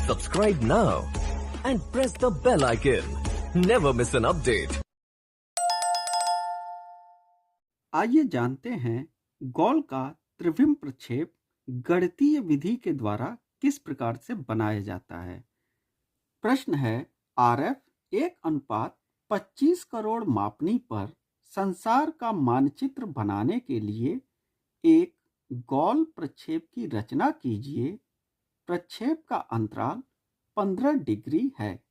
Subscribe now and press the bell icon. Never miss an update. आइए जानते हैं गोल का त्रिविम प्रक्षेप गणितीय विधि के द्वारा किस प्रकार से बनाया जाता है। प्रश्न है, RF 1:25 करोड़ मापनी पर संसार का मानचित्र बनाने के लिए एक गोल प्रक्षेप की रचना कीजिए। प्रक्षेप का अंतराल 15 डिग्री है।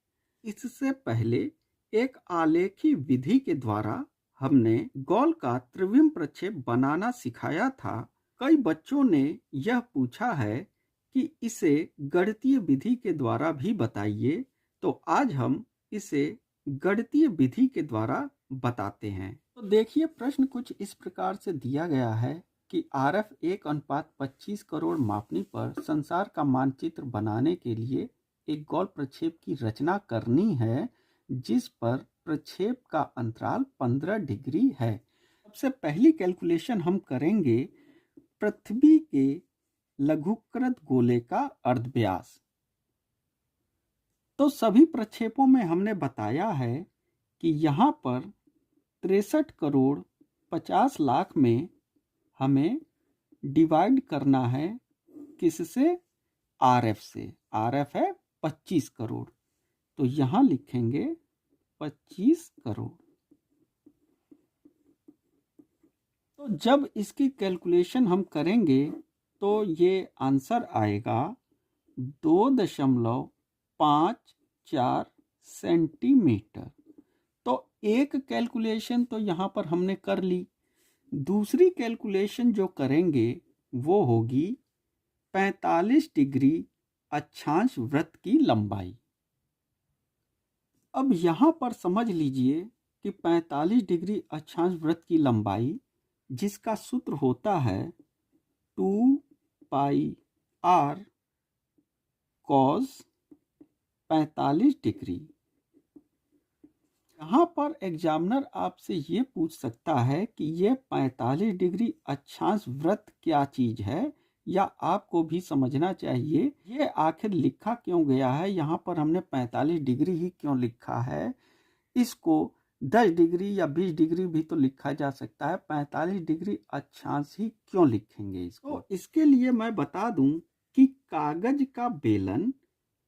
इससे पहले एक आलेखी विधि के द्वारा हमने गोल का त्रिविम प्रक्षेप बनाना सिखाया था। कई बच्चों ने यह पूछा है कि इसे गणितीय विधि के द्वारा भी बताइए, तो आज हम इसे गणितीय विधि के द्वारा बताते हैं। तो देखिए, प्रश्न कुछ इस प्रकार से दिया गया है कि RF 1:25 करोड़ मापनी पर संसार का मानचित्र बनाने के लिए एक गोल प्रक्षेप की रचना करनी है, जिस पर प्रक्षेप का अंतराल 15 डिग्री है। सबसे पहली कैलकुलेशन हम करेंगे पृथ्वी के लघुकृत गोले का अर्धव्यास। तो सभी प्रक्षेपों में हमने बताया है कि यहाँ पर 63 करोड़ 50 लाख में हमें डिवाइड करना है किससे? RF से। RF है 25 करोड़, तो यहाँ लिखेंगे 25 करोड़। तो जब इसकी कैलकुलेशन हम करेंगे तो ये आंसर आएगा 2.54 सेंटीमीटर। तो एक कैलकुलेशन तो यहाँ पर हमने कर ली। दूसरी कैलकुलेशन जो करेंगे वो होगी 45 डिग्री अक्षांश वृत्त की लंबाई। अब यहाँ पर समझ लीजिए कि 45 डिग्री अक्षांश वृत्त की लंबाई, जिसका सूत्र होता है 2πr cos 45 डिग्री। यहाँ पर एग्जामिनर आपसे ये पूछ सकता है कि ये 45 डिग्री अक्षांश वृत्त क्या चीज है, या आपको भी समझना चाहिए ये आखिर लिखा क्यों गया है। यहाँ पर हमने 45 डिग्री ही क्यों लिखा है, इसको 10 डिग्री या 20 डिग्री भी तो लिखा जा सकता है, 45 डिग्री अक्षांश ही क्यों लिखेंगे इसको। तो इसके लिए मैं बता दूं कि कागज का बेलन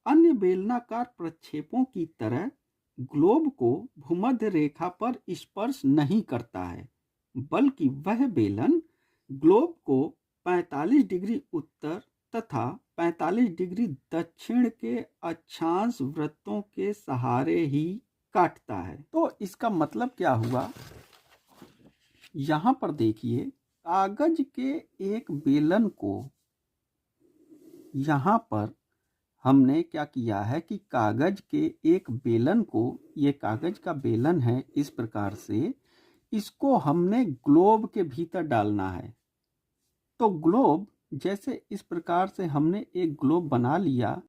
अन्य बेलनाकार प्रक्षेपों की तरह ग्लोब को भूमध्य रेखा पर स्पर्श नहीं करता है, बल्कि वह बेलन ग्लोब को 45 डिग्री उत्तर तथा 45 डिग्री दक्षिण के अक्षांश वृत्तों के सहारे ही काटता है। तो इसका मतलब क्या हुआ, यहाँ पर देखिए, कागज के एक बेलन को यहाँ पर हमने क्या किया है कि कागज के एक बेलन को, ये कागज का बेलन है इस प्रकार से, इसको हमने ग्लोब के भीतर डालना है। तो ग्लोब, जैसे इस प्रकार से हमने एक ग्लोब बना लिया।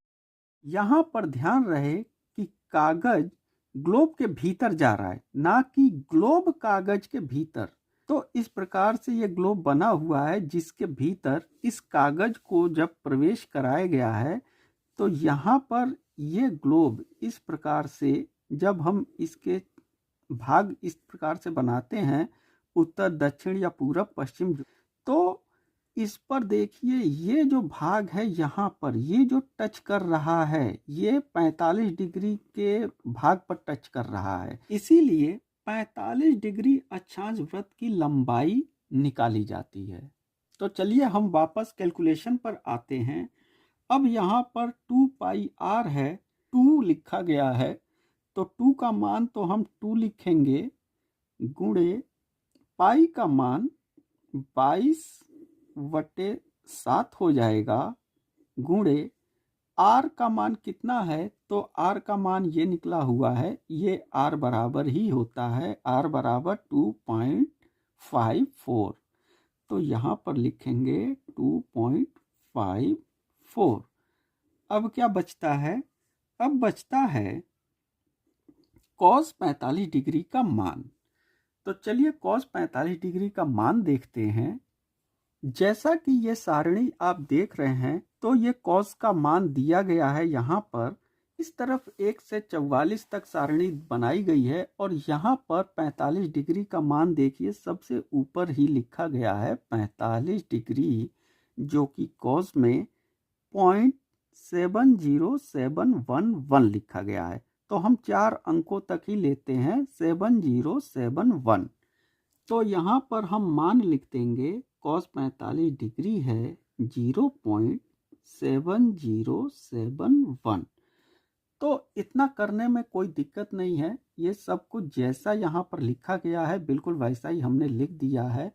यहाँ पर ध्यान रहे कि कागज ग्लोब के भीतर जा रहा है, ना कि ग्लोब कागज के भीतर। तो इस प्रकार से ये ग्लोब बना हुआ है, जिसके भीतर इस कागज को जब प्रवेश कराया गया है, तो यहाँ पर ये ग्लोब इस प्रकार से, जब हम इसके भाग इस प्रकार से बनाते हैं, उत्तर दक्षिण या पूरब पश्चिम, तो इस पर देखिए ये जो भाग है यहाँ पर, ये जो टच कर रहा है, ये 45 डिग्री के भाग पर टच कर रहा है। इसीलिए 45 डिग्री अक्षांश वृत्त की लंबाई निकाली जाती है। तो चलिए हम वापस कैलकुलेशन पर आते हैं। अब यहाँ पर 2πr है, 2 लिखा गया है, तो 2 का मान तो हम 2 लिखेंगे, गुणे पाई का मान 22/7 हो जाएगा, गुणे r का मान कितना है, तो r का मान ये निकला हुआ है, ये r बराबर ही होता है, r बराबर 2.54। तो यहाँ पर लिखेंगे 2.54। अब क्या बचता है? अब बचता है cos 45 डिग्री का मान। तो चलिए cos 45 डिग्री का मान देखते हैं। जैसा कि ये सारणी आप देख रहे हैं, तो ये कॉस का मान दिया गया है यहाँ पर। इस तरफ 1 से 44 तक सारणी बनाई गई है और यहाँ पर 45 डिग्री का मान देखिए, सबसे ऊपर ही लिखा गया है 45 डिग्री, जो कि कॉस में 0.70711 लिखा गया है। तो हम 4 अंकों तक ही लेते हैं 7071। तो यहाँ पर हम मान लिख देंगे कॉस 45 डिग्री है 0.7071। तो इतना करने में कोई दिक्कत नहीं है, ये सब कुछ जैसा यहाँ पर लिखा गया है बिल्कुल वैसा ही हमने लिख दिया है।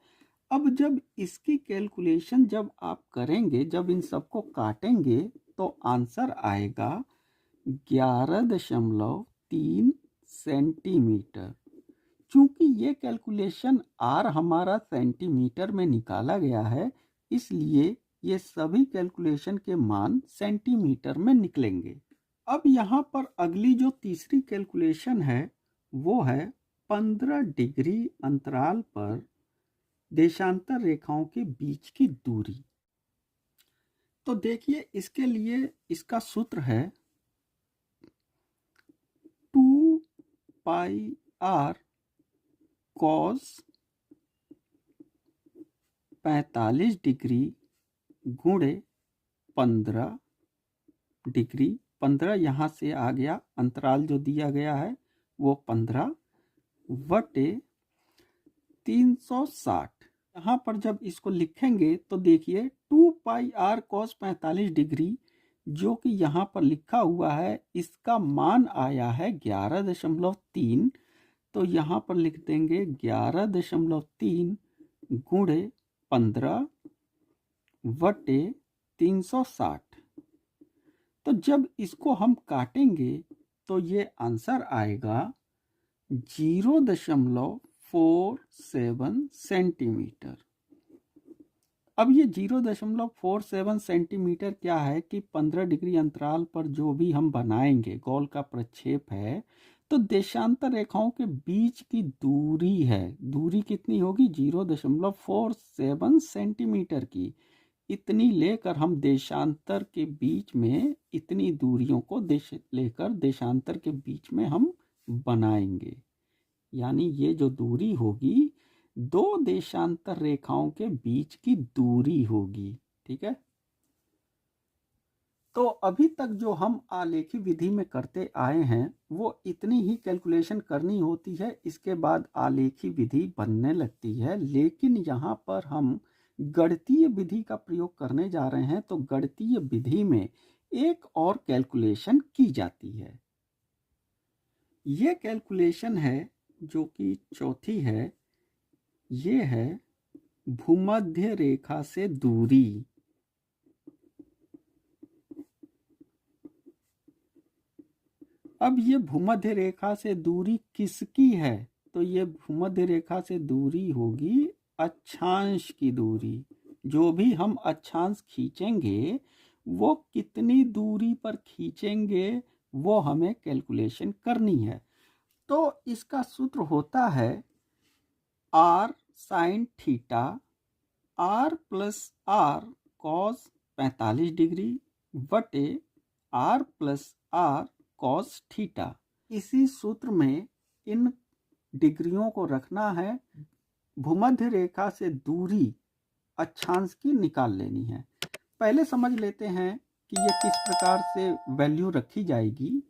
अब जब इसकी कैलकुलेशन जब आप करेंगे, जब इन सबको काटेंगे, तो आंसर आएगा 11.3 सेंटीमीटर। चूंकि ये कैलकुलेशन आर हमारा सेंटीमीटर में निकाला गया है, इसलिए ये सभी कैलकुलेशन के मान सेंटीमीटर में निकलेंगे। अब यहाँ पर अगली जो तीसरी कैलकुलेशन है वो है 15 डिग्री अंतराल पर देशांतर रेखाओं के बीच की दूरी। तो देखिए, इसके लिए इसका सूत्र है 2 पाई आर कॉस 45 डिग्री गुणे 15 डिग्री। 15 यहाँ से आ गया, अंतराल जो दिया गया है वो 15 बटे 360। यहाँ पर जब इसको लिखेंगे तो देखिए 2 पाई आर कॉस 45 डिग्री, जो कि यहाँ पर लिखा हुआ है, इसका मान आया है 11.3। तो यहाँ पर लिख देंगे 11.3 गुणे 15 बटे 360। तो जब इसको हम काटेंगे तो ये आंसर आएगा 0.47 सेंटीमीटर। अब ये 0.47 सेंटीमीटर क्या है कि 15 डिग्री अंतराल पर जो भी हम बनाएंगे गोल का प्रक्षेप है, तो देशांतर रेखाओं के बीच की दूरी है। दूरी कितनी होगी? 0.47 सेंटीमीटर की। इतनी लेकर हम देशांतर के बीच में, इतनी दूरियों को लेकर देशांतर के बीच में हम बनाएंगे। यानी ये जो दूरी होगी, 2 देशांतर रेखाओं के बीच की दूरी होगी। ठीक है। तो अभी तक जो हम आलेखी विधि में करते आए हैं वो इतनी ही कैलकुलेशन करनी होती है, इसके बाद आलेखी विधि बनने लगती है। लेकिन यहाँ पर हम गणितीय विधि का प्रयोग करने जा रहे हैं, तो गणितीय विधि में एक और कैलकुलेशन की जाती है। ये कैलकुलेशन है जो कि चौथी है, ये है भूमध्य रेखा से दूरी। अब ये भूमध्य रेखा से दूरी किसकी है? तो ये भूमध्य रेखा से दूरी होगी अक्षांश की दूरी। जो भी हम अक्षांश खींचेंगे वो कितनी दूरी पर खींचेंगे वो हमें कैलकुलेशन करनी है। तो इसका सूत्र होता है r sin theta r plus r cos 45 degree बटे r plus r cos theta. इसी सूत्र में इन डिग्रियों को रखना है, भूमध्य रेखा से दूरी अक्षांश की निकाल लेनी है। पहले समझ लेते हैं कि ये किस प्रकार से वैल्यू रखी जाएगी।